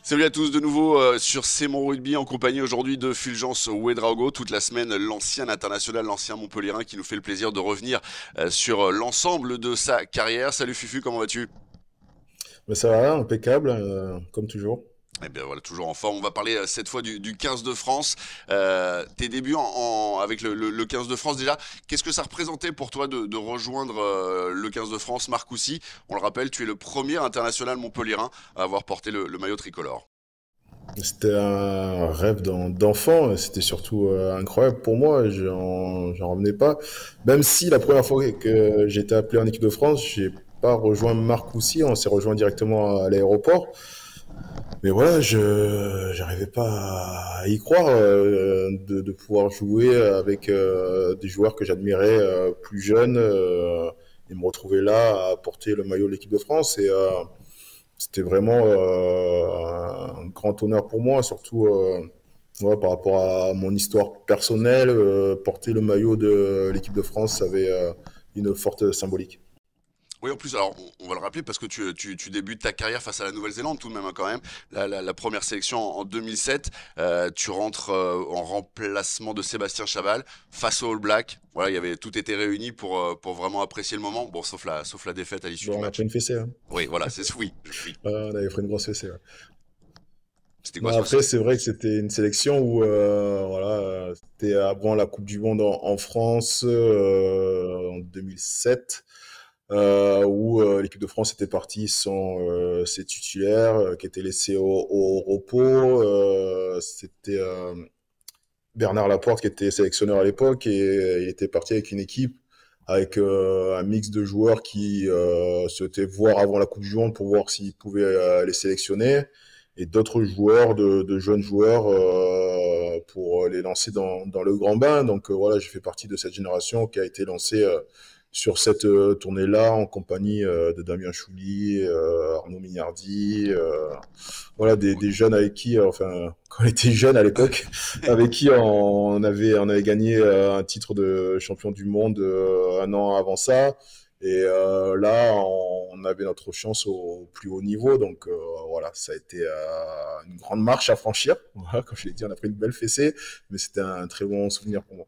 Salut à tous de nouveau sur C'est mon rugby en compagnie aujourd'hui de Fulgence Ouedraogo. Toute la semaine, l'ancien international, l'ancien Montpellierin qui nous fait le plaisir de revenir sur l'ensemble de sa carrière. Salut Fufu, comment vas-tu? Mais ça va, impeccable, comme toujours. Eh bien voilà, toujours en forme. On va parler cette fois du 15 de France. Tes débuts avec le 15 de France déjà, qu'est-ce que ça représentait pour toi de rejoindre le 15 de France, Marcoussis? On le rappelle, tu es le premier international montpellierin à avoir porté le maillot tricolore. C'était un rêve d'enfant, c'était surtout incroyable pour moi, j'en revenais pas. Même si la première fois que j'ai été appelé en équipe de France, j'ai pas rejoint Marcoussis, on s'est rejoint directement à l'aéroport. Mais voilà, je j'arrivais pas à y croire de pouvoir jouer avec des joueurs que j'admirais plus jeunes et me retrouver là à porter le maillot de l'équipe de France. C'était vraiment un grand honneur pour moi, surtout ouais, par rapport à mon histoire personnelle. Porter le maillot de l'équipe de France avait une forte symbolique. Oui, en plus, alors on va le rappeler parce que tu débutes ta carrière face à la Nouvelle-Zélande tout de même hein, quand même. La première sélection en 2007, tu rentres en remplacement de Sébastien Chaval face aux All Blacks. Voilà, il y avait tout été réuni pour vraiment apprécier le moment. Bon, sauf la défaite à l'issue Bon, du on a pris match. une fessée, hein. Oui, voilà, oui, oui. On avait pris une grosse fessée, ouais. C'était quoi Non, ce match? après, c'est vrai que c'était une sélection où, voilà, c'était avant la Coupe du Monde en France en 2007, où l'équipe de France était partie sans ses titulaires, qui étaient laissés au repos. C'était Bernard Laporte qui était sélectionneur à l'époque et il était parti avec une équipe avec un mix de joueurs qui souhaitaient voir avant la Coupe du Monde pour voir s'ils pouvaient les sélectionner et d'autres joueurs, de jeunes joueurs pour les lancer dans le grand bain. Donc voilà, j'ai fait partie de cette génération qui a été lancée sur cette tournée-là en compagnie de Damien Chouli, Arnaud Mignardi, voilà des jeunes avec qui, enfin quand on était jeunes à l'époque, avec qui on avait gagné un titre de champion du monde un an avant ça. Et là, on avait notre chance au plus haut niveau. Donc voilà, ça a été une grande marche à franchir. Voilà, comme je l'ai dit, on a pris une belle fessée, mais c'était un très bon souvenir pour moi.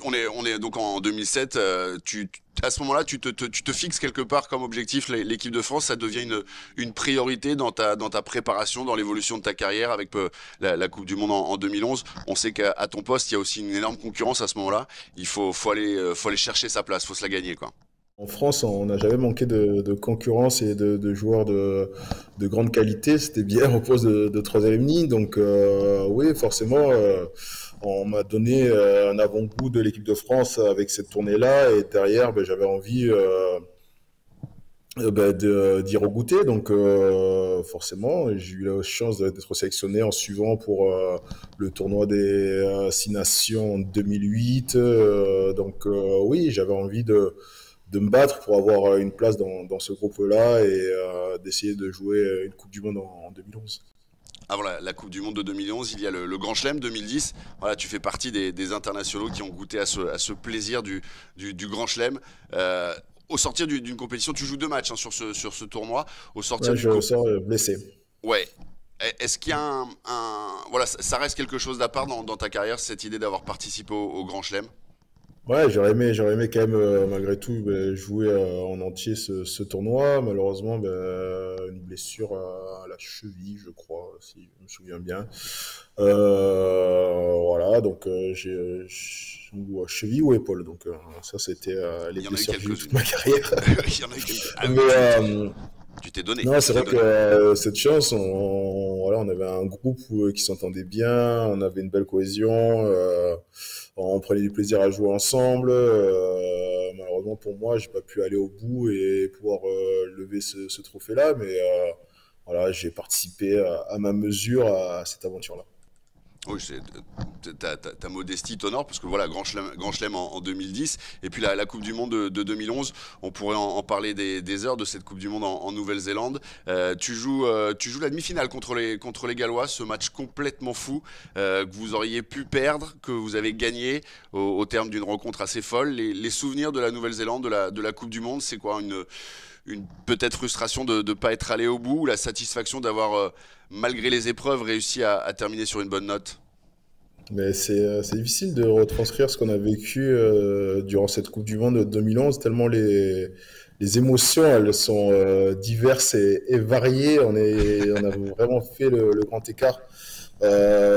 On est donc en 2007. À ce moment-là, tu te fixes quelque part comme objectif l'équipe de France. Ça devient une priorité dans ta préparation, dans l'évolution de ta carrière avec la Coupe du Monde en 2011. On sait qu'à ton poste, il y a aussi une énorme concurrence à ce moment-là. Il faut aller chercher sa place, faut se la gagner, quoi. En France, on n'a jamais manqué de concurrence et de joueurs de grande qualité. C'était bien au poste de troisième ligne. Donc oui, forcément, on m'a donné un avant-goût de l'équipe de France avec cette tournée-là. Et derrière, ben, j'avais envie ben, d'y regoûter. Donc forcément, j'ai eu la chance d'être sélectionné en suivant pour le tournoi des Six Nations en 2008. Donc oui, j'avais envie de me battre pour avoir une place dans ce groupe-là et d'essayer de jouer une Coupe du Monde en 2011. Avant la Coupe du Monde de 2011, il y a le Grand Chelem 2010. Voilà, tu fais partie des internationaux qui ont goûté à ce plaisir du Grand Chelem. Au sortir d'une compétition, tu joues deux matchs hein, sur ce tournoi. Au sortir Ouais, d'une je co- sors blessé. Ouais. Est-ce qu'il y a voilà, ça reste quelque chose d'à part dans ta carrière, cette idée d'avoir participé au Grand Chelem? Ouais, j'aurais aimé quand même, malgré tout, ben, jouer en entier ce tournoi. Malheureusement, ben, une blessure à la cheville, je crois, si je me souviens bien. Voilà, donc ou cheville ou épaule. Donc ça, c'était les Il y en a eu blessures que j'ai eues toute ma quelques-unes. carrière. Il y en a eu quelques. Ah Mais oui, tu t'es donné, non, tu c'est t'es vrai que donné. cette chance, voilà, on avait un groupe qui s'entendait bien, on avait une belle cohésion, on prenait du plaisir à jouer ensemble. Malheureusement pour moi, j'ai pas pu aller au bout et pouvoir lever ce trophée-là, mais voilà, j'ai participé à ma mesure à cette aventure-là. Oui, ta modestie t'honore, parce que voilà, Grand Chelem en 2010, et puis la Coupe du Monde de 2011, on pourrait en parler des heures de cette Coupe du Monde en Nouvelle-Zélande. Tu joues la demi-finale contre les Gallois, ce match complètement fou, que vous auriez pu perdre, que vous avez gagné au terme d'une rencontre assez folle. Les souvenirs de la Nouvelle-Zélande, de la Coupe du Monde, c'est quoi une peut-être frustration de ne pas être allé au bout, ou la satisfaction d'avoir, malgré les épreuves, réussi à terminer sur une bonne note? Mais c'est difficile de retranscrire ce qu'on a vécu durant cette Coupe du Monde de 2011, tellement les émotions, elles sont diverses et variées. On a vraiment fait le grand écart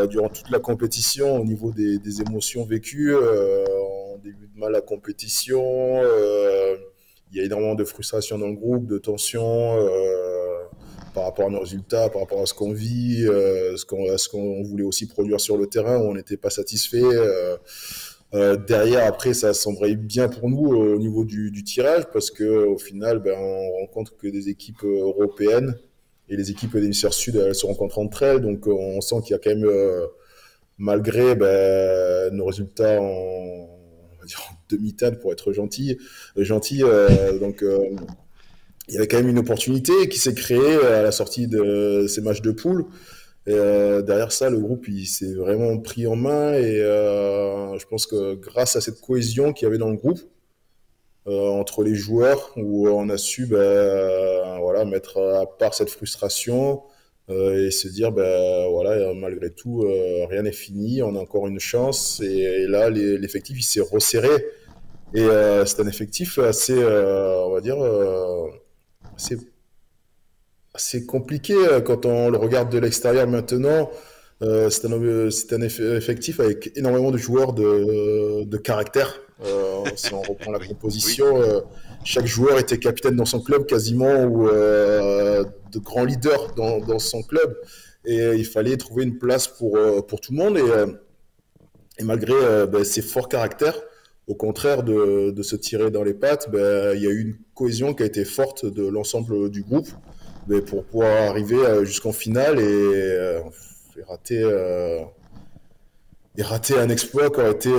durant toute la compétition au niveau des émotions vécues. En début de mal la compétition, il y a énormément de frustration dans le groupe, de tension par rapport à nos résultats, par rapport à ce qu'on vit, à ce qu'on voulait aussi produire sur le terrain, où on n'était pas satisfait. Derrière, après, ça s'embraye bien pour nous au niveau du tirage, parce que au final, ben, on rencontre que des équipes européennes et les équipes de l'hémisphère sud, elles se rencontrent entre elles, donc on sent qu'il y a quand même, malgré ben, nos résultats on va dire en demi-teinte pour être gentil, donc il y avait quand même une opportunité qui s'est créée à la sortie de ces matchs de poule. Et derrière ça, le groupe il s'est vraiment pris en main et je pense que grâce à cette cohésion qu'il y avait dans le groupe entre les joueurs, où on a su voilà, mettre à part cette frustration et se dire voilà, malgré tout, rien n'est fini, on a encore une chance. Et là, l'effectif il s'est resserré et c'est un effectif assez, on va dire, assez c'est compliqué quand on le regarde de l'extérieur maintenant. C'est un effectif avec énormément de joueurs de caractère. Si on reprend la Oui. composition, chaque joueur était capitaine dans son club quasiment ou de grands leaders dans son club. Et il fallait trouver une place pour tout le monde. Et malgré ces forts caractères, au contraire de se tirer dans les pattes, il y a eu une cohésion qui a été forte de l'ensemble du groupe pour pouvoir arriver jusqu'en finale et rater, rater un exploit qui aurait été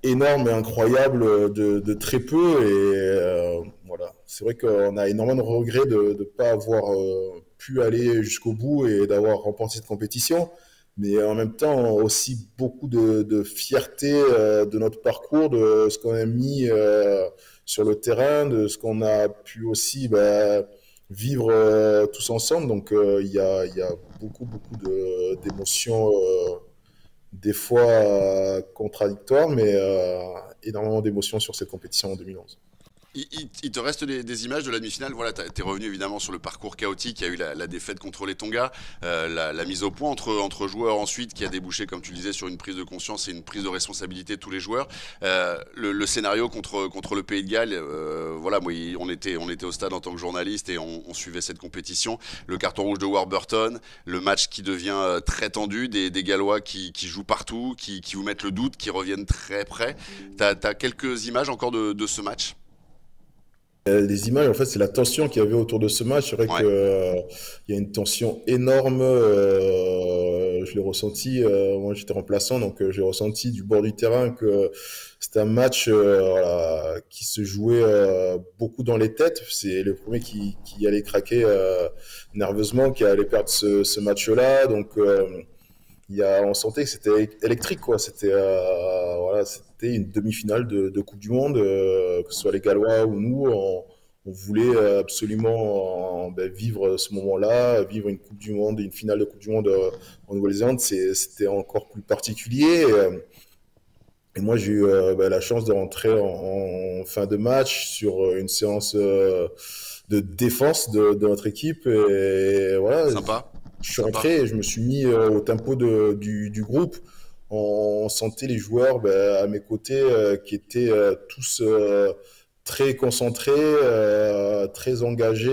énorme et incroyable de très peu. Et voilà, c'est vrai qu'on a énormément de regrets de ne pas avoir pu aller jusqu'au bout et d'avoir remporté cette compétition. Mais en même temps, aussi beaucoup de fierté de notre parcours, de ce qu'on a mis sur le terrain, de ce qu'on a pu aussi vivre tous ensemble. Donc il y a beaucoup d'émotions, des fois contradictoires, mais énormément d'émotions sur cette compétition en 2011. Il te reste des images de la demi-finale. Voilà, t'es revenu évidemment sur le parcours chaotique. Il y a eu la défaite contre les Tonga, la mise au point entre joueurs ensuite, qui a débouché, comme tu le disais, sur une prise de conscience et une prise de responsabilité de tous les joueurs. Le scénario contre le Pays de Galles, voilà, moi, on était au stade en tant que journaliste et on suivait cette compétition. Le carton rouge de Warburton, le match qui devient très tendu, des Gallois qui jouent partout, qui vous mettent le doute, qui reviennent très près. T'as quelques images encore de ce match? Les images, en fait, c'est la tension qu'il y avait autour de ce match. C'est vrai que, Ouais. il y a une tension énorme. Je l'ai ressenti. Moi, j'étais remplaçant, donc j'ai ressenti du bord du terrain que c'était un match voilà, qui se jouait beaucoup dans les têtes. C'est le premier qui allait craquer nerveusement, qui allait perdre ce match-là. Donc, on sentait que c'était électrique, quoi. C'était voilà, c'était une demi-finale de Coupe du Monde, que ce soit les Gallois ou nous. On voulait absolument vivre ce moment-là, vivre une Coupe du Monde, une finale de Coupe du Monde en Nouvelle-Zélande. C'était encore plus particulier. Et moi, j'ai eu la chance de rentrer en fin de match sur une séance de défense de notre équipe. Et voilà, Sympa, je suis sympa. rentré et je me suis mis au tempo du groupe. On sentait les joueurs à mes côtés qui étaient tous très concentrés, très engagés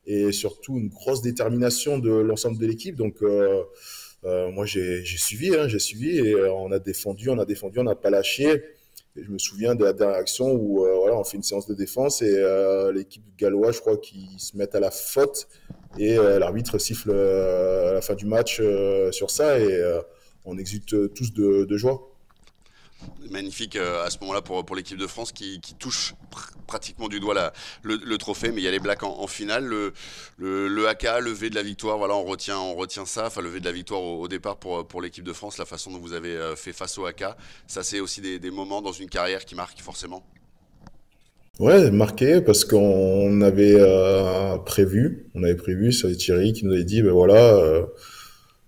et surtout une grosse détermination de l'ensemble de l'équipe. Donc moi j'ai suivi, hein, j'ai suivi et on n'a pas lâché. Et je me souviens de la dernière action où voilà, on fait une séance de défense et l'équipe galloise, je crois, qui se met à la faute et l'arbitre siffle à la fin du match sur ça et on exulte tous de joie. Magnifique à ce moment-là pour l'équipe de France qui touche pratiquement du doigt le trophée, mais il y a les Blacks en finale. Le haka, le V de la victoire, voilà, on retient ça. Enfin, le V de la victoire au départ pour l'équipe de France, la façon dont vous avez fait face au haka. Ça, c'est aussi des moments dans une carrière qui marquent forcément. Ouais, marqué parce qu'on avait on avait prévu sur Thierry qui nous avait dit, ben voilà,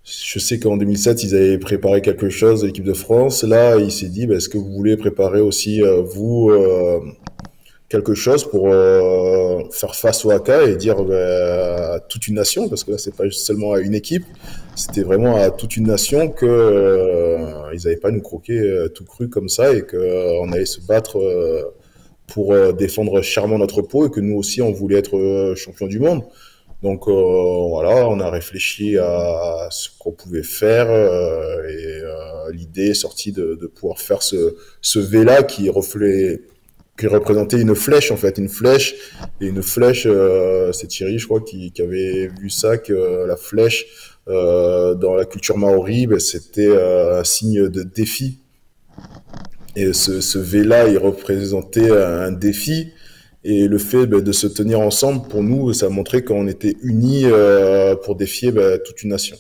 je sais qu'en 2007 ils avaient préparé quelque chose de l'équipe de France. Là, il s'est dit, ben, est-ce que vous voulez préparer aussi vous quelque chose pour faire face au Haka et dire à toute une nation, parce que là c'est pas seulement à une équipe, c'était vraiment à toute une nation que ils n'avaient pas nous croquer tout cru comme ça et que on allait se battre pour défendre chèrement notre peau et que nous aussi on voulait être champion du monde. Donc voilà, on a réfléchi à ce qu'on pouvait faire et l'idée est sortie de pouvoir faire ce V-là qui représentait une flèche en fait, une flèche et une flèche. C'est Thierry, je crois, qui avait vu ça que la flèche dans la culture maori, ben, c'était un signe de défi. Et ce V-là, il représentait un défi. Et le fait ben, de se tenir ensemble, pour nous, ça montrait qu'on était unis pour défier ben, toute une nation.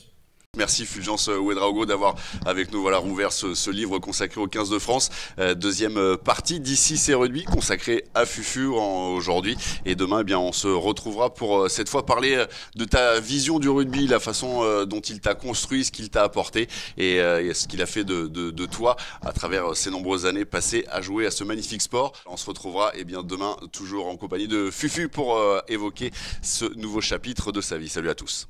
Merci Fulgence Ouedraogo d'avoir avec nous rouvert ce livre consacré aux 15 de France. Deuxième partie d'ici c'est rugby consacré à Fufu aujourd'hui. Et demain, eh bien, on se retrouvera pour cette fois parler de ta vision du rugby, la façon dont il t'a construit, ce qu'il t'a apporté et ce qu'il a fait de toi à travers ces nombreuses années passées à jouer à ce magnifique sport. On se retrouvera eh bien, demain toujours en compagnie de Fufu pour évoquer ce nouveau chapitre de sa vie. Salut à tous.